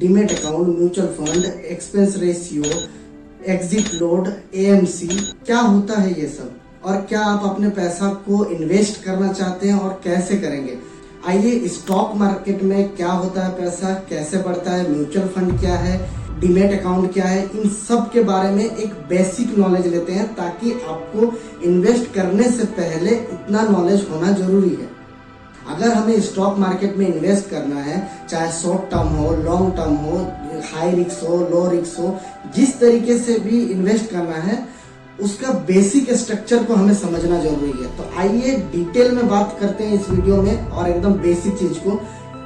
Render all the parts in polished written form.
Demat account, mutual fund, expense ratio, exit load, AMC, क्या होता है ये सब और क्या आप अपने पैसा को इन्वेस्ट करना चाहते हैं और कैसे करेंगे। आइए, स्टॉक मार्केट में क्या होता है पैसा, कैसे बढ़ता है, म्यूचुअल फंड क्या है, डीमेट अकाउंट क्या है, इन सब के बारे में एक बेसिक नॉलेज लेते हैं ताकि आपको इन्वेस्ट करने से पहले इतना नॉलेज होना जरूरी है। अगर हमें स्टॉक मार्केट में इन्वेस्ट करना है, चाहे शॉर्ट टर्म हो, लॉन्ग टर्म हो, हाई रिस्क हो, लो रिस्क हो, जिस तरीके से भी इन्वेस्ट करना है उसका बेसिक स्ट्रक्चर को हमें समझना जरूरी है। तो आइए डिटेल में बात करते हैं इस वीडियो में और एकदम बेसिक चीज को।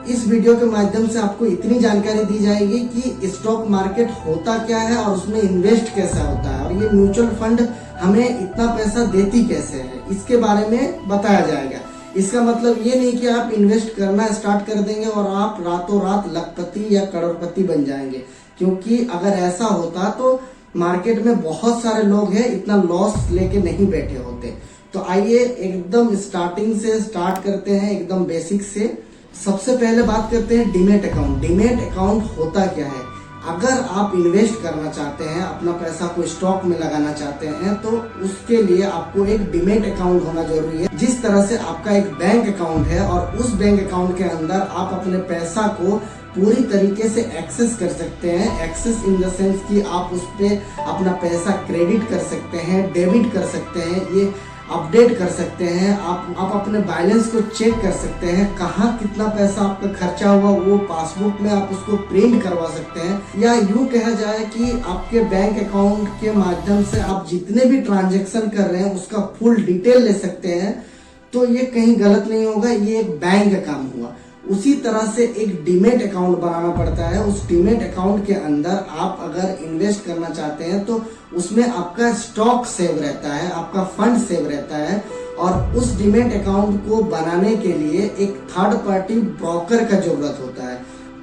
इस वीडियो के माध्यम से आपको इतनी जानकारी दी जाएगी कि स्टॉक मार्केट होता क्या है और उसमें इन्वेस्ट कैसा होता है, और ये म्यूचुअल फंड हमें इतना पैसा देती कैसे है, इसके बारे में बताया जाएगा। इसका मतलब ये नहीं कि आप इन्वेस्ट करना स्टार्ट कर देंगे और आप रातों रात लखपति या करोड़पति बन जाएंगे, क्योंकि अगर ऐसा होता तो मार्केट में बहुत सारे लोग हैं इतना लॉस लेके नहीं बैठे होते। तो आइए एकदम स्टार्टिंग से स्टार्ट करते हैं, एकदम बेसिक से। सबसे पहले बात करते हैं डीमेट अकाउंट। डीमेट अकाउंट होता क्या है? अगर आप इन्वेस्ट करना चाहते हैं, अपना पैसा को स्टॉक में लगाना चाहते हैं, तो उसके लिए आपको एक डीमेट अकाउंट होना जरूरी है। जिस तरह से आपका एक बैंक अकाउंट है और उस बैंक अकाउंट के अंदर आप अपने पैसा को पूरी तरीके से एक्सेस कर सकते हैं। एक्सेस इन द सेंस कि आप उस पे अपना पैसा क्रेडिट कर सकते हैं, डेबिट कर सकते हैं, ये अपडेट कर सकते हैं। आप अपने बैलेंस को चेक कर सकते हैं, कहाँ कितना पैसा आपका खर्चा हुआ वो पासबुक में आप उसको प्रिंट करवा सकते हैं। या यूं कहा जाए कि आपके बैंक अकाउंट के माध्यम से आप जितने भी ट्रांजैक्शन कर रहे हैं उसका फुल डिटेल ले सकते हैं। तो ये कहीं गलत नहीं होगा, ये एक बैंक का काम हुआ। उसी तरह से एक डीमेट अकाउंट बनाना पड़ता है। उस डीमेट अकाउंट के अंदर आप अगर इन्वेस्ट करना चाहते हैं तो उसमें आपका स्टॉक सेव रहता है, आपका फंड सेव रहता है। और उस डीमेट अकाउंट को बनाने के लिए एक थर्ड पार्टी ब्रोकर का जरूरत होता है।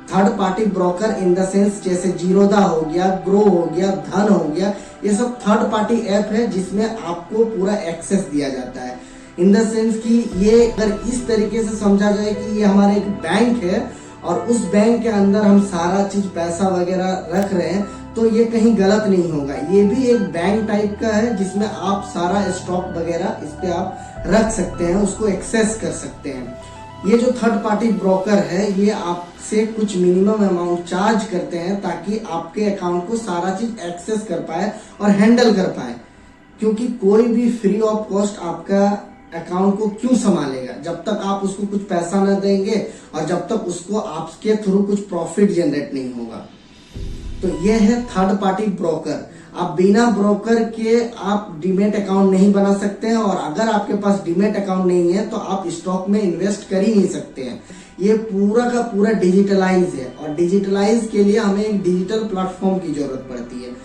Third party broker in the sense जैसे जीरोधा हो गया, ग्रो हो गया, धन हो गया, ये सब थर्ड पार्टी ऐप है जिसमें आपको पूरा एक्सेस दिया जाता है। इन द सेंस कि ये अगर इस तरीके से समझा जाए कि ये हमारा एक बैंक है और उस बैंक के अंदर हम सारा चीज पैसा वगैरह रख रहे हैं, तो ये कहीं गलत नहीं होगा। ये भी एक बैंक टाइप का है जिसमें आप सारा स्टॉक वगैरह इस पे आप रख सकते हैं, उसको एक्सेस कर सकते हैं। ये जो थर्ड पार्टी ब्रोकर है ये आपसे कुछ मिनिमम अमाउंट चार्ज करते हैं ताकि आपके अकाउंट को सारा चीज एक्सेस कर पाए और हैंडल कर पाए, क्योंकि कोई भी फ्री ऑफ कॉस्ट आपका अकाउंट को क्यों संभालेगा जब तक आप उसको कुछ पैसा न देंगे और जब तक उसको आपके थ्रू कुछ प्रॉफिट जनरेट नहीं होगा। तो ये है थर्ड पार्टी ब्रोकर। आप बिना ब्रोकर के आप डीमेट अकाउंट नहीं बना सकते हैं, और अगर आपके पास डीमेट अकाउंट नहीं है तो आप स्टॉक में इन्वेस्ट कर ही नहीं सकते हैं। ये पूरा का पूरा डिजिटलाइज है और डिजिटलाइज के लिए हमें एक डिजिटल प्लेटफॉर्म की जरूरत पड़ती है।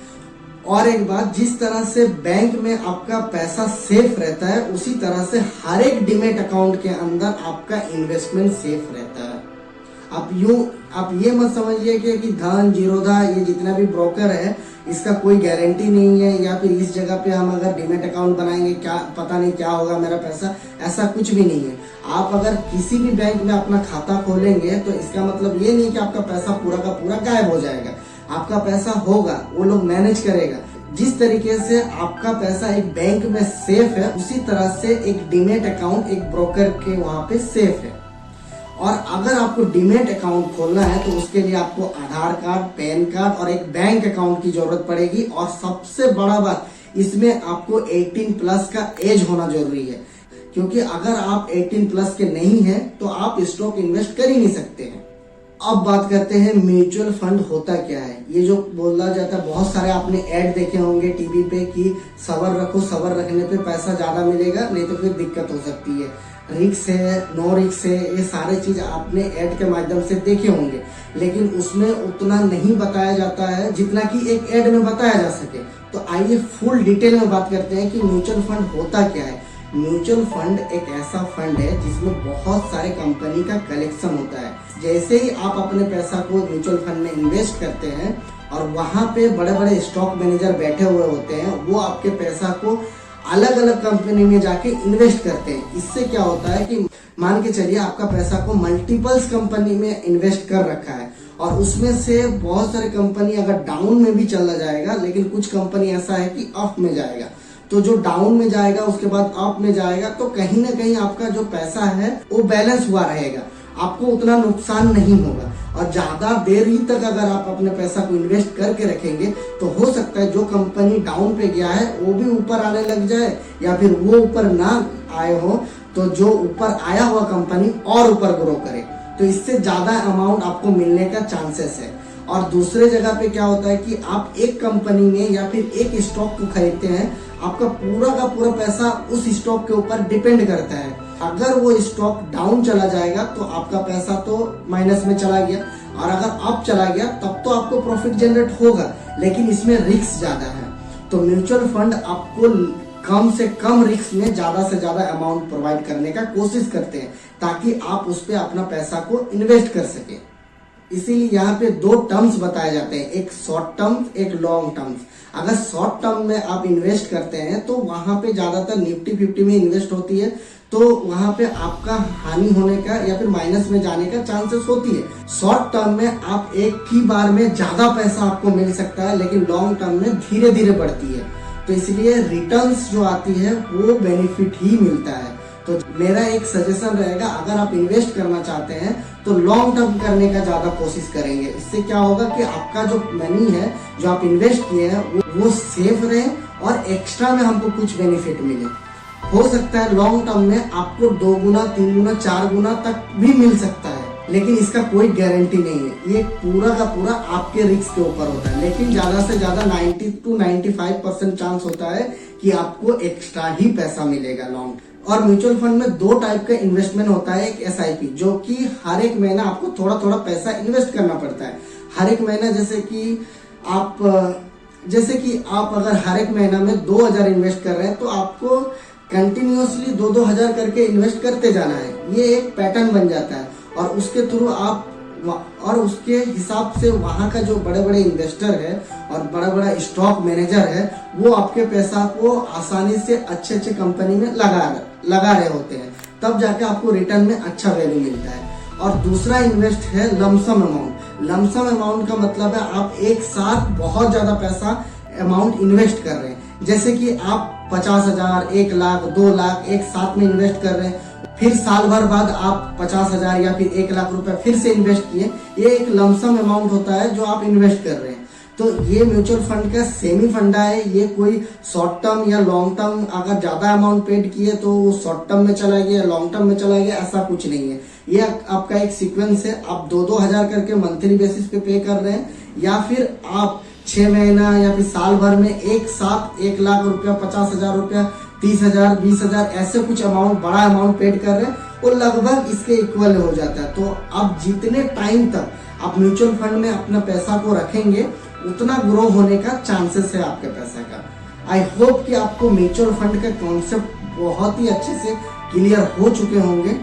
और एक बात, जिस तरह से बैंक में आपका पैसा सेफ रहता है उसी तरह से हर एक डीमेट अकाउंट के अंदर आपका इन्वेस्टमेंट सेफ रहता है। आप ये मत समझिए कि धन, जीरोधा, ये जितना भी ब्रोकर है इसका कोई गारंटी नहीं है, या फिर इस जगह पे हम अगर डीमेट अकाउंट बनाएंगे क्या पता नहीं क्या होगा मेरा पैसा, ऐसा कुछ भी नहीं है। आप अगर किसी भी बैंक में अपना खाता खोलेंगे तो इसका मतलब ये नहीं कि आपका पैसा पूरा का पूरा गायब हो जाएगा। आपका पैसा होगा, वो लोग मैनेज करेगा। जिस तरीके से आपका पैसा एक बैंक में सेफ है उसी तरह से एक डीमेट अकाउंट एक ब्रोकर के वहां पे सेफ है। और अगर आपको डीमेट अकाउंट खोलना है तो उसके लिए आपको आधार कार्ड, पैन कार्ड और एक बैंक अकाउंट की जरूरत पड़ेगी। और सबसे बड़ा बात, इसमें आपको 18 प्लस का एज होना जरूरी है, क्योंकि अगर आप 18 प्लस के नहीं हैं तो आप स्टॉक इन्वेस्ट कर ही नहीं सकते हैं। अब बात करते हैं म्यूचुअल फंड होता क्या है। ये जो बोला जाता है, बहुत सारे आपने ऐड देखे होंगे टीवी पे कि सबर रखो, सबर रखने पे पैसा ज्यादा मिलेगा, नहीं तो फिर दिक्कत हो सकती है, रिक्स है, नो रिक्स है, ये सारे चीज आपने ऐड के माध्यम से देखे होंगे। लेकिन उसमें उतना नहीं बताया जाता है जितना कि एक ऐड में बताया जा सके। तो आइए फुल डिटेल में बात करते हैं कि म्यूचुअल फंड होता क्या है। म्यूचुअल फंड एक ऐसा फंड है जिसमें बहुत सारे कंपनी का कलेक्शन होता है। जैसे ही आप अपने पैसा को म्यूचुअल फंड में इन्वेस्ट करते हैं और वहां पे बड़े बड़े स्टॉक मैनेजर बैठे हुए होते हैं, वो आपके पैसा को अलग अलग कंपनी में जाके इन्वेस्ट करते हैं। इससे क्या होता है कि मान के चलिए आपका पैसा को मल्टीपल्स कंपनी में इन्वेस्ट कर रखा है और उसमें से बहुत सारे कंपनी अगर डाउन में भी चला जाएगा, लेकिन कुछ कंपनी ऐसा है कि अप में जाएगा। तो जो डाउन में जाएगा उसके बाद अप में जाएगा, तो कहीं ना कहीं आपका जो पैसा है वो बैलेंस हुआ रहेगा, आपको उतना नुकसान नहीं होगा। और ज्यादा देर ही तक अगर आप अपने पैसा को इन्वेस्ट करके रखेंगे तो हो सकता है जो कंपनी डाउन पे गया है वो भी ऊपर आने लग जाए, या फिर वो ऊपर ना आए हो तो जो ऊपर आया हुआ कंपनी और ऊपर ग्रो करे, तो इससे ज्यादा अमाउंट आपको मिलने का चांसेस है। और दूसरे जगह पे क्या होता है कि आप एक कंपनी में या फिर एक स्टॉक को खरीदते हैं, आपका पूरा का पूरा पैसा उस स्टॉक के ऊपर डिपेंड करता है। अगर वो स्टॉक डाउन चला जाएगा तो आपका पैसा तो माइनस में चला गया, और अगर अप चला गया तब तो आपको प्रॉफिट जनरेट होगा, लेकिन इसमें रिस्क ज्यादा है। तो म्यूचुअल फंड आपको कम से कम रिस्क में ज्यादा से ज्यादा अमाउंट प्रोवाइड करने का कोशिश करते हैं, ताकि आप उस पर अपना पैसा को इन्वेस्ट कर सके। इसीलिए यहाँ पे दो टर्म्स बताए जाते हैं, एक शॉर्ट टर्म, एक लॉन्ग टर्म्स। अगर शॉर्ट टर्म में आप इन्वेस्ट करते हैं तो वहां पे ज्यादातर निफ्टी 50 में इन्वेस्ट होती है, तो वहां पे आपका हानि होने का या फिर माइनस में जाने का चांसेस होती है। शॉर्ट टर्म में आप एक ही बार में ज्यादा पैसा आपको मिल सकता है, लेकिन लॉन्ग टर्म में धीरे धीरे बढ़ती है। तो इसलिए रिटर्न्स जो आती है वो बेनिफिट ही मिलता है। तो मेरा एक सजेशन रहेगा, अगर आप इन्वेस्ट करना चाहते हैं तो लॉन्ग टर्म करने का ज्यादा कोशिश करेंगे। इससे क्या होगा कि आपका जो मनी है जो आप इन्वेस्ट किए हैं वो सेफ रहे और एक्स्ट्रा में हमको कुछ बेनिफिट मिले। हो सकता है लॉन्ग टर्म में आपको 2 गुना 3 गुना 4 गुना तक भी मिल सकता है, लेकिन इसका कोई गारंटी नहीं है। ये पूरा का पूरा आपके रिस्क के ऊपर होता है, लेकिन ज्यादा से ज्यादा 90 to 95% चांस होता है कि आपको एक्स्ट्रा ही पैसा मिलेगा लॉन्ग। और म्यूचुअल फंड में 2 टाइप का इन्वेस्टमेंट होता है, एक SIP जो कि हर एक महीना आपको थोड़ा थोड़ा पैसा इन्वेस्ट करना पड़ता है। हर एक महीना जैसे कि आप अगर हर एक महीना में 2000 इन्वेस्ट कर रहे हैं तो आपको कंटिन्यूअसली 2-2 हजार करके इन्वेस्ट करते जाना है। ये एक पैटर्न बन जाता है, और उसके थ्रू आप और उसके हिसाब से वहां का जो बड़े बड़े इन्वेस्टर है और बड़ा बड़ा स्टॉक मैनेजर है वो आपके पैसा को आसानी से अच्छे अच्छे कंपनी में लगा रहे होते हैं, तब जाके आपको रिटर्न में अच्छा वैल्यू मिलता है। और दूसरा इन्वेस्ट है लमसम अमाउंट। लमसम अमाउंट का मतलब है आप एक साथ बहुत ज्यादा पैसा अमाउंट इन्वेस्ट कर रहे हैं, जैसे कि आप 50,000, 1 लाख, 2 लाख एक साथ में इन्वेस्ट कर रहे हैं, फिर साल भर बाद आप 50,000 या फिर 1 लाख रुपए फिर से इन्वेस्ट किए। ये एक लमसम अमाउंट होता है जो आप इन्वेस्ट कर रहे हैं। तो ये म्यूचुअल फंड का सेमी फंडा है। ये कोई शॉर्ट टर्म या लॉन्ग टर्म अगर ज्यादा अमाउंट पेड किए तो वो शॉर्ट टर्म में चला गया, लॉन्ग टर्म में चला गया, ऐसा कुछ नहीं है। ये आपका एक सीक्वेंस है। आप 2-2 हजार करके मंथली बेसिस पे पे कर रहे हैं, या फिर आप 6 महीना या फिर साल भर में एक साथ 1 लाख रुपया, 50,000 रुपया, 30,000, 20,000 ऐसे कुछ अमाउंट, बड़ा अमाउंट पेड कर रहे हैं, वो लगभग इसके इक्वल हो जाता है। तो अब जितने टाइम तक आप म्यूचुअल फंड में अपना पैसा को रखेंगे उतना ग्रो होने का चांसेस है आपके पैसा का। आई होप कि आपको म्यूचुअल फंड का कॉन्सेप्ट बहुत ही अच्छे से क्लियर हो चुके होंगे।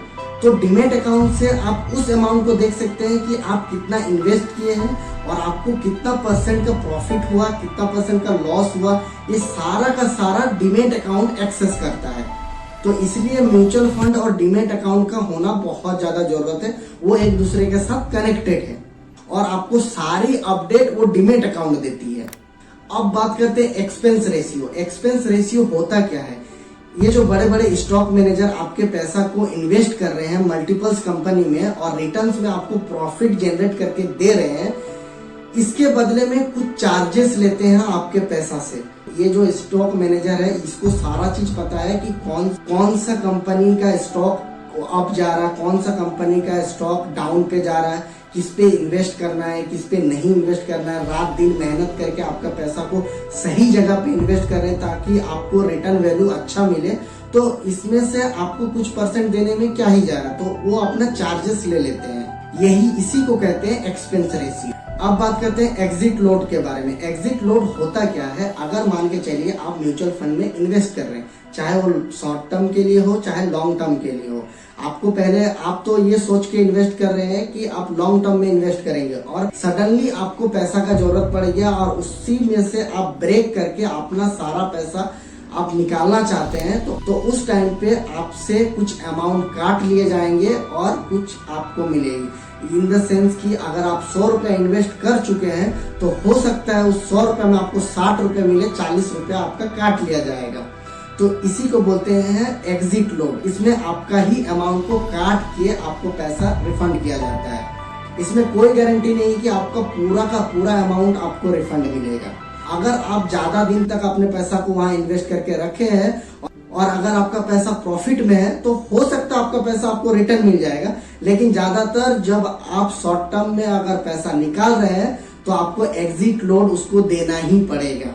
तो डीमैट अकाउंट से आप उस अमाउंट को देख सकते हैं कि आप कितना इन्वेस्ट किए हैं और आपको कितना % का प्रॉफिट हुआ, कितना % का लॉस हुआ। ये सारा का सारा डीमैट अकाउंट एक्सेस करता है। तो इसलिए म्यूचुअल फंड और डीमैट अकाउंट का होना बहुत ज्यादा जरूरत है। वो एक दूसरे के साथ कनेक्टेड है और आपको सारी अपडेट वो डीमैट अकाउंट देती है। अब बात करते हैं एक्सपेंस रेशियो। एक्सपेंस रेशियो होता क्या है? ये जो बड़े बड़े स्टॉक मैनेजर आपके पैसा को इन्वेस्ट कर रहे हैं मल्टीपल्स कंपनी में और रिटर्न्स में आपको प्रॉफिट जनरेट करके दे रहे हैं, इसके बदले में कुछ चार्जेस लेते हैं आपके पैसा से। ये जो स्टॉक मैनेजर है इसको सारा चीज पता है कि कौन सा कंपनी का स्टॉक अप जा रहा है, कौन सा कंपनी का स्टॉक डाउन पे जा रहा है, किस पे इन्वेस्ट करना है, किस पे नहीं इन्वेस्ट करना है। रात दिन मेहनत करके आपका पैसा को सही जगह पे इन्वेस्ट कर रहे हैं ताकि आपको रिटर्न वैल्यू अच्छा मिले। तो इसमें से आपको कुछ % देने में क्या ही जा रहा है, तो वो अपना चार्जेस ले लेते हैं। इसी को कहते हैं एक्सपेंस रेशियो। अब बात करते हैं एग्जिट लोड के बारे में। एग्जिट लोड होता क्या है? अगर मान के चलिए आप म्यूचुअल फंड में इन्वेस्ट कर रहे हैं, चाहे वो शॉर्ट टर्म के लिए हो चाहे लॉन्ग टर्म के लिए हो, आपको पहले आप तो ये सोच के इन्वेस्ट कर रहे हैं कि आप लॉन्ग टर्म में इन्वेस्ट करेंगे और सडनली आपको पैसा का जरूरत पड़ गया और उसी में से आप ब्रेक करके अपना सारा पैसा आप निकालना चाहते हैं, तो उस टाइम पे आपसे कुछ अमाउंट काट लिए जाएंगे और कुछ आपको मिलेगी। इन द सेंस कि अगर आप 100 रुपया इन्वेस्ट कर चुके हैं तो हो सकता है उस 100 रुपये में आपको 60 रुपये मिले, 40 रुपया आपका काट लिया जाएगा। तो इसी को बोलते हैं एग्जिट लोड। इसमें आपका ही अमाउंट को काट के आपको पैसा रिफंड किया जाता है। इसमें कोई गारंटी नहीं कि आपका पूरा का पूरा अमाउंट आपको रिफंड मिलेगा। अगर आप ज्यादा दिन तक अपने पैसा को वहां इन्वेस्ट करके रखे हैं और अगर आपका पैसा प्रॉफिट में है तो हो सकता है आपका पैसा आपको रिटर्न मिल जाएगा, लेकिन ज्यादातर जब आप शॉर्ट टर्म में अगर पैसा निकाल रहे हैं तो आपको एग्जिट लोड उसको देना ही पड़ेगा।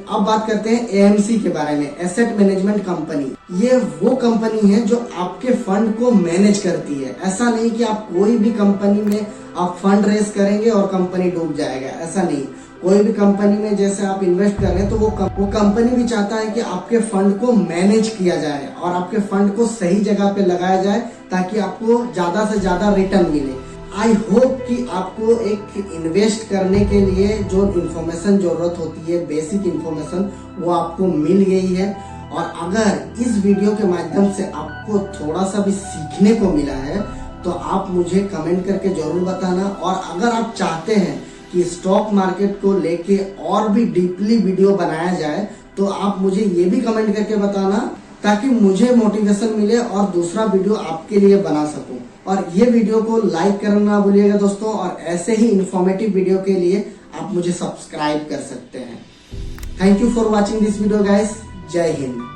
अब बात करते हैं एएमसी के बारे में, एसेट मैनेजमेंट कंपनी। ये वो कंपनी है जो आपके फंड को मैनेज करती है। ऐसा नहीं कि आप कोई भी कंपनी में आप फंड रेस करेंगे और कंपनी डूब जाएगा, ऐसा नहीं। कोई भी कंपनी में जैसे आप इन्वेस्ट कर रहे हैं तो वो कंपनी भी चाहता है कि आपके फंड को मैनेज किया जाए और आपके फंड को सही जगह पे लगाया जाए ताकि आपको ज्यादा से ज्यादा रिटर्न मिले। आई होप कि आपको एक इन्वेस्ट करने के लिए जो इन्फॉर्मेशन जरूरत होती है, बेसिक इन्फॉर्मेशन, वो आपको मिल गई है। और अगर इस वीडियो के माध्यम से आपको थोड़ा सा भी सीखने को मिला है तो आप मुझे कमेंट करके जरूर बताना। और अगर आप चाहते हैं कि स्टॉक मार्केट को लेके और भी डीपली वीडियो बनाया जाए तो आप मुझे ये भी कमेंट करके बताना ताकि मुझे मोटिवेशन मिले और दूसरा वीडियो आपके लिए बना सकूं। और ये वीडियो को लाइक करना ना भूलिएगा दोस्तों, और ऐसे ही इंफॉर्मेटिव वीडियो के लिए आप मुझे सब्सक्राइब कर सकते हैं। Thank you for watching this video guys. जय हिंद।